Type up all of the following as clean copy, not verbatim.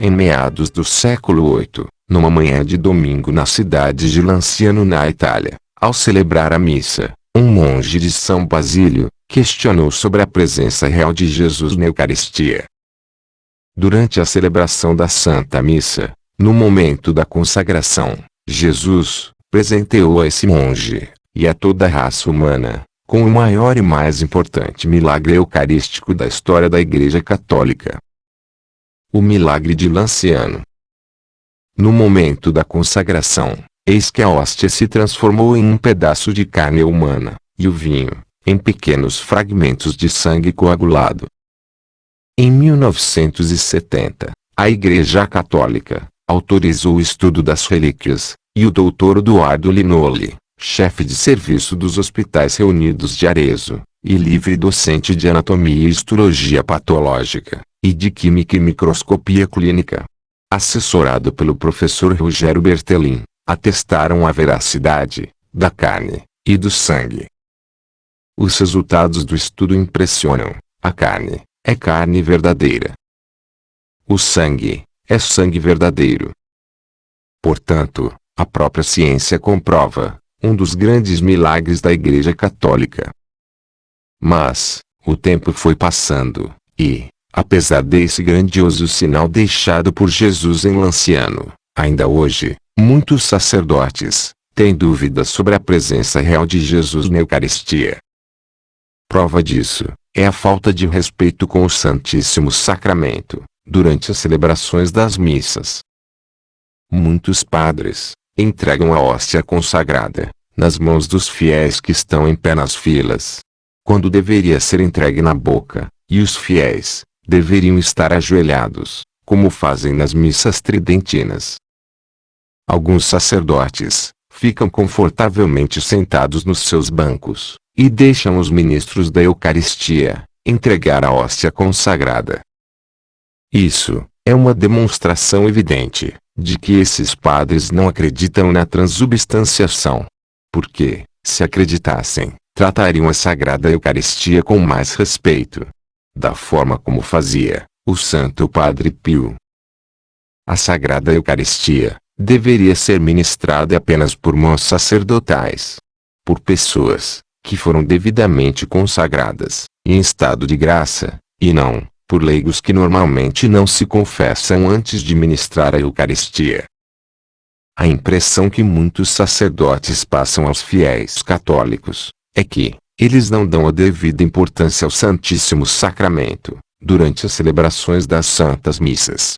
Em meados do século VIII, numa manhã de domingo na cidade de Lanciano na Itália, ao celebrar a missa, um monge de São Basílio questionou sobre a presença real de Jesus na Eucaristia. Durante a celebração da Santa Missa, no momento da consagração, Jesus presenteou a esse monge, e a toda a raça humana, com o maior e mais importante milagre eucarístico da história da Igreja Católica. O milagre de Lanciano. No momento da consagração, eis que a hóstia se transformou em um pedaço de carne humana, e o vinho, em pequenos fragmentos de sangue coagulado. Em 1970, a Igreja Católica autorizou o estudo das relíquias, e o Dr. Eduardo Linoli, chefe de serviço dos Hospitais Reunidos de Arezzo, e livre docente de Anatomia e Histologia Patológica, e de Química e Microscopia Clínica, assessorado pelo professor Rogério Bertellin, atestaram a veracidade da carne e do sangue. Os resultados do estudo impressionam. A carne é carne verdadeira. O sangue é sangue verdadeiro. Portanto, a própria ciência comprova um dos grandes milagres da Igreja Católica. Mas, o tempo foi passando, e, apesar desse grandioso sinal deixado por Jesus em Lanciano, ainda hoje, muitos sacerdotes têm dúvidas sobre a presença real de Jesus na Eucaristia. Prova disso é a falta de respeito com o Santíssimo Sacramento, durante as celebrações das missas. Muitos padres entregam a hóstia consagrada nas mãos dos fiéis que estão em pé nas filas, quando deveria ser entregue na boca, e os fiéis deveriam estar ajoelhados, como fazem nas missas tridentinas. Alguns sacerdotes ficam confortavelmente sentados nos seus bancos, e deixam os ministros da Eucaristia entregar a hóstia consagrada. Isso é uma demonstração evidente de que esses padres não acreditam na transubstanciação. Porque, se acreditassem, tratariam a Sagrada Eucaristia com mais respeito, da forma como fazia o Santo Padre Pio. A Sagrada Eucaristia deveria ser ministrada apenas por mãos sacerdotais, por pessoas que foram devidamente consagradas, em estado de graça, e não por leigos que normalmente não se confessam antes de ministrar a Eucaristia. A impressão que muitos sacerdotes passam aos fiéis católicos é que eles não dão a devida importância ao Santíssimo Sacramento durante as celebrações das Santas Missas.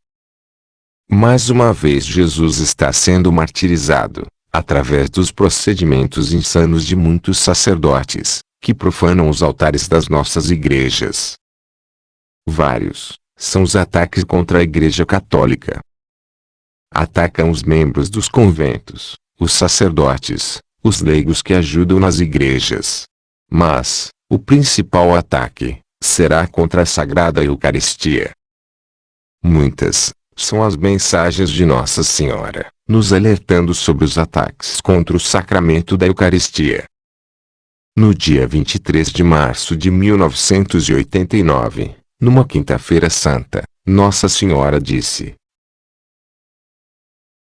Mais uma vez Jesus está sendo martirizado através dos procedimentos insanos de muitos sacerdotes que profanam os altares das nossas igrejas. Vários são os ataques contra a Igreja Católica. Atacam os membros dos conventos, os sacerdotes, os leigos que ajudam nas igrejas. Mas, o principal ataque será contra a Sagrada Eucaristia. Muitas são as mensagens de Nossa Senhora, nos alertando sobre os ataques contra o sacramento da Eucaristia. No dia 23 de março de 1989, numa quinta-feira santa, Nossa Senhora disse: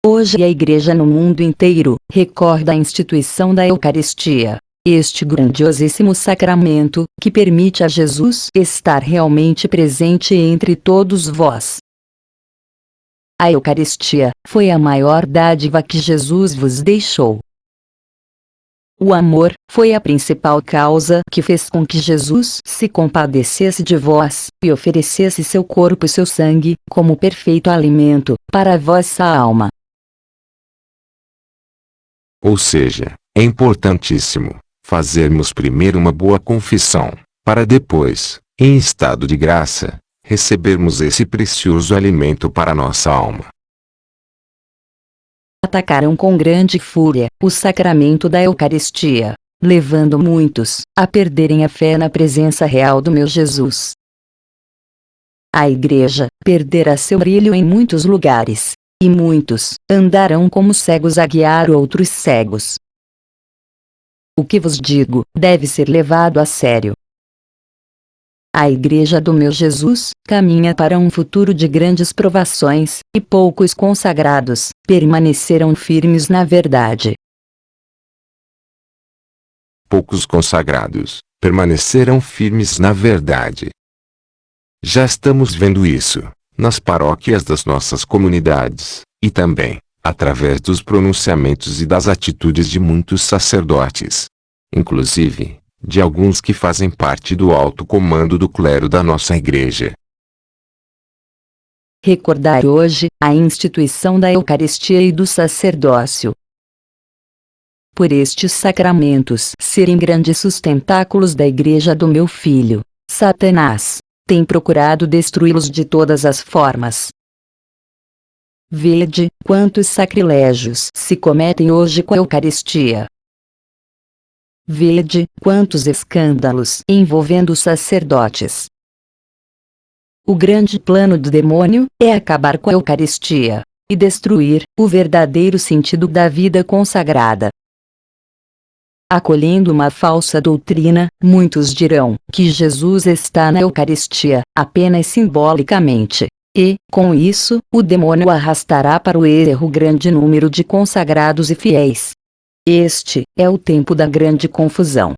Hoje a Igreja no mundo inteiro recorda a instituição da Eucaristia, este grandiosíssimo sacramento que permite a Jesus estar realmente presente entre todos vós. A Eucaristia foi a maior dádiva que Jesus vos deixou. O amor foi a principal causa que fez com que Jesus se compadecesse de vós e oferecesse seu corpo e seu sangue como perfeito alimento para a vossa alma. Ou seja, é importantíssimo fazermos primeiro uma boa confissão, para depois, em estado de graça, recebermos esse precioso alimento para a nossa alma. Atacaram com grande fúria o sacramento da Eucaristia, levando muitos a perderem a fé na presença real do meu Jesus. A Igreja perderá seu brilho em muitos lugares, e muitos andarão como cegos a guiar outros cegos. O que vos digo deve ser levado a sério. A Igreja do meu Jesus caminha para um futuro de grandes provações, e poucos consagrados permaneceram firmes na verdade. Poucos consagrados permaneceram firmes na verdade. Já estamos vendo isso nas paróquias das nossas comunidades, e também através dos pronunciamentos e das atitudes de muitos sacerdotes, inclusive de alguns que fazem parte do alto comando do clero da nossa Igreja. Recordar hoje a instituição da Eucaristia e do sacerdócio. Por estes sacramentos serem grandes sustentáculos da Igreja do meu Filho, Satanás tem procurado destruí-los de todas as formas. Vede quantos sacrilégios se cometem hoje com a Eucaristia. Vede quantos escândalos envolvendo os sacerdotes. O grande plano do demônio é acabar com a Eucaristia e destruir o verdadeiro sentido da vida consagrada. Acolhendo uma falsa doutrina, muitos dirão que Jesus está na Eucaristia apenas simbolicamente, e, com isso, o demônio arrastará para o erro grande número de consagrados e fiéis. Este é o tempo da grande confusão.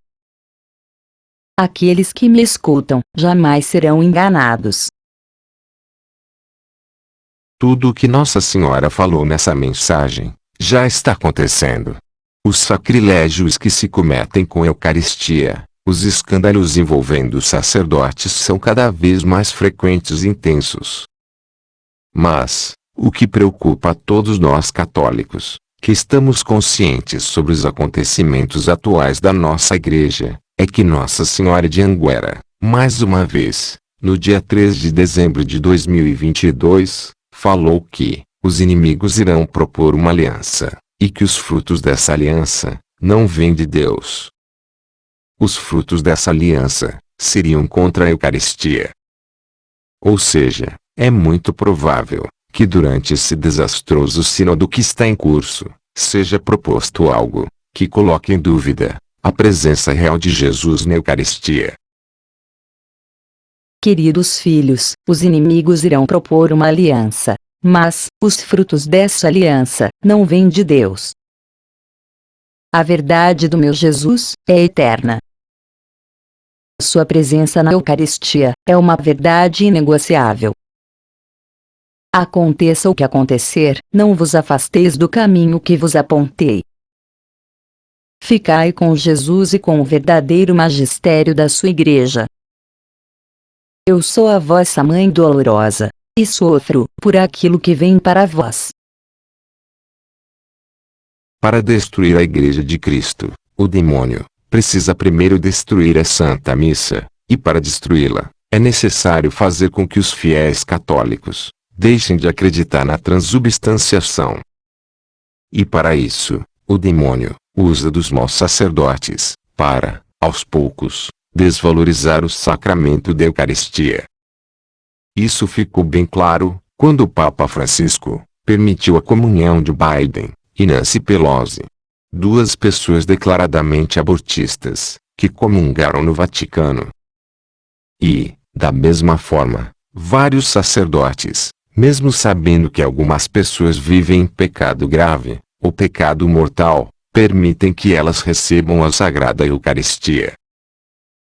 Aqueles que me escutam jamais serão enganados. Tudo o que Nossa Senhora falou nessa mensagem já está acontecendo. Os sacrilégios que se cometem com a Eucaristia, os escândalos envolvendo os sacerdotes são cada vez mais frequentes e intensos. Mas, o que preocupa a todos nós católicos, que estamos conscientes sobre os acontecimentos atuais da nossa Igreja, é que Nossa Senhora de Anguera, mais uma vez, no dia 3 de dezembro de 2022, falou que os inimigos irão propor uma aliança, e que os frutos dessa aliança não vêm de Deus. Os frutos dessa aliança seriam contra a Eucaristia. Ou seja, é muito provável que durante esse desastroso sínodo que está em curso, seja proposto algo que coloque em dúvida a presença real de Jesus na Eucaristia. Queridos filhos, os inimigos irão propor uma aliança, mas os frutos dessa aliança não vêm de Deus. A verdade do meu Jesus é eterna. Sua presença na Eucaristia é uma verdade inegociável. Aconteça o que acontecer, não vos afasteis do caminho que vos apontei. Ficai com Jesus e com o verdadeiro magistério da sua Igreja. Eu sou a vossa mãe dolorosa, e sofro por aquilo que vem para vós. Para destruir a Igreja de Cristo, o demônio precisa primeiro destruir a Santa Missa, e para destruí-la, é necessário fazer com que os fiéis católicos deixem de acreditar na transubstanciação. E para isso, o demônio usa dos maus sacerdotes, para, aos poucos, desvalorizar o sacramento da Eucaristia. Isso ficou bem claro, quando o Papa Francisco permitiu a comunhão de Biden e Nancy Pelosi, duas pessoas declaradamente abortistas, que comungaram no Vaticano. E, da mesma forma, vários sacerdotes, mesmo sabendo que algumas pessoas vivem em pecado grave, ou pecado mortal, permitem que elas recebam a Sagrada Eucaristia.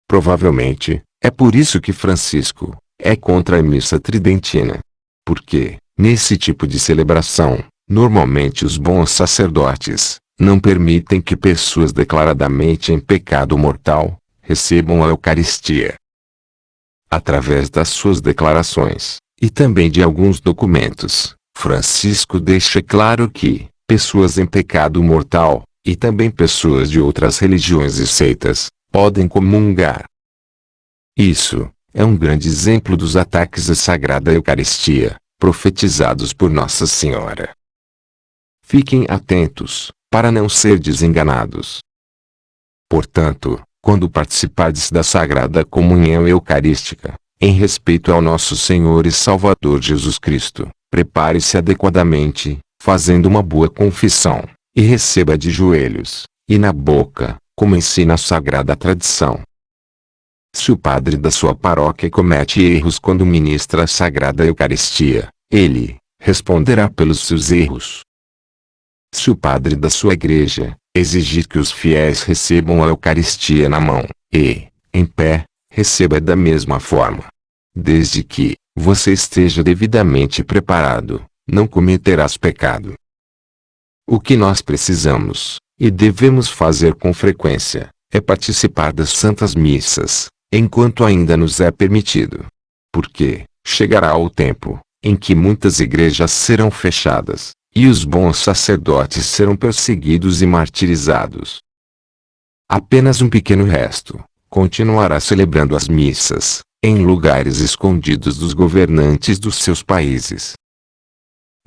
Provavelmente, é por isso que Francisco é contra a missa tridentina. Porque, nesse tipo de celebração, normalmente os bons sacerdotes não permitem que pessoas declaradamente em pecado mortal recebam a Eucaristia. Através das suas declarações, e também de alguns documentos, Francisco deixa claro que pessoas em pecado mortal, e também pessoas de outras religiões e seitas, podem comungar. Isso é um grande exemplo dos ataques à Sagrada Eucaristia, profetizados por Nossa Senhora. Fiquem atentos, para não ser desenganados. Portanto, quando participardes da Sagrada Comunhão Eucarística, em respeito ao nosso Senhor e Salvador Jesus Cristo, prepare-se adequadamente, fazendo uma boa confissão, e receba de joelhos, e na boca, como ensina a Sagrada Tradição. Se o padre da sua paróquia comete erros quando ministra a Sagrada Eucaristia, ele responderá pelos seus erros. Se o padre da sua igreja exigir que os fiéis recebam a Eucaristia na mão, e, em pé, receba da mesma forma. Desde que você esteja devidamente preparado, não cometerás pecado. O que nós precisamos, e devemos fazer com frequência, é participar das santas missas, enquanto ainda nos é permitido. Porque chegará o tempo em que muitas igrejas serão fechadas, e os bons sacerdotes serão perseguidos e martirizados. Apenas um pequeno resto continuará celebrando as missas, em lugares escondidos dos governantes dos seus países.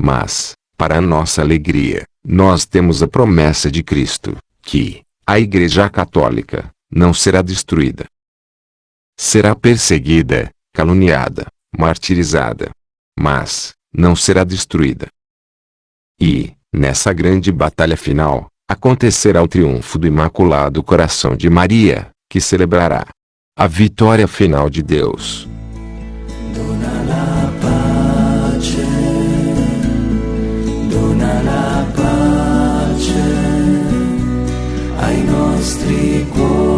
Mas, para nossa alegria, nós temos a promessa de Cristo, que a Igreja Católica não será destruída. Será perseguida, caluniada, martirizada, mas não será destruída. E, nessa grande batalha final, acontecerá o triunfo do Imaculado Coração de Maria, que celebrará a vitória final de Deus. Dona la pace, dona la pace ai nostri cuori.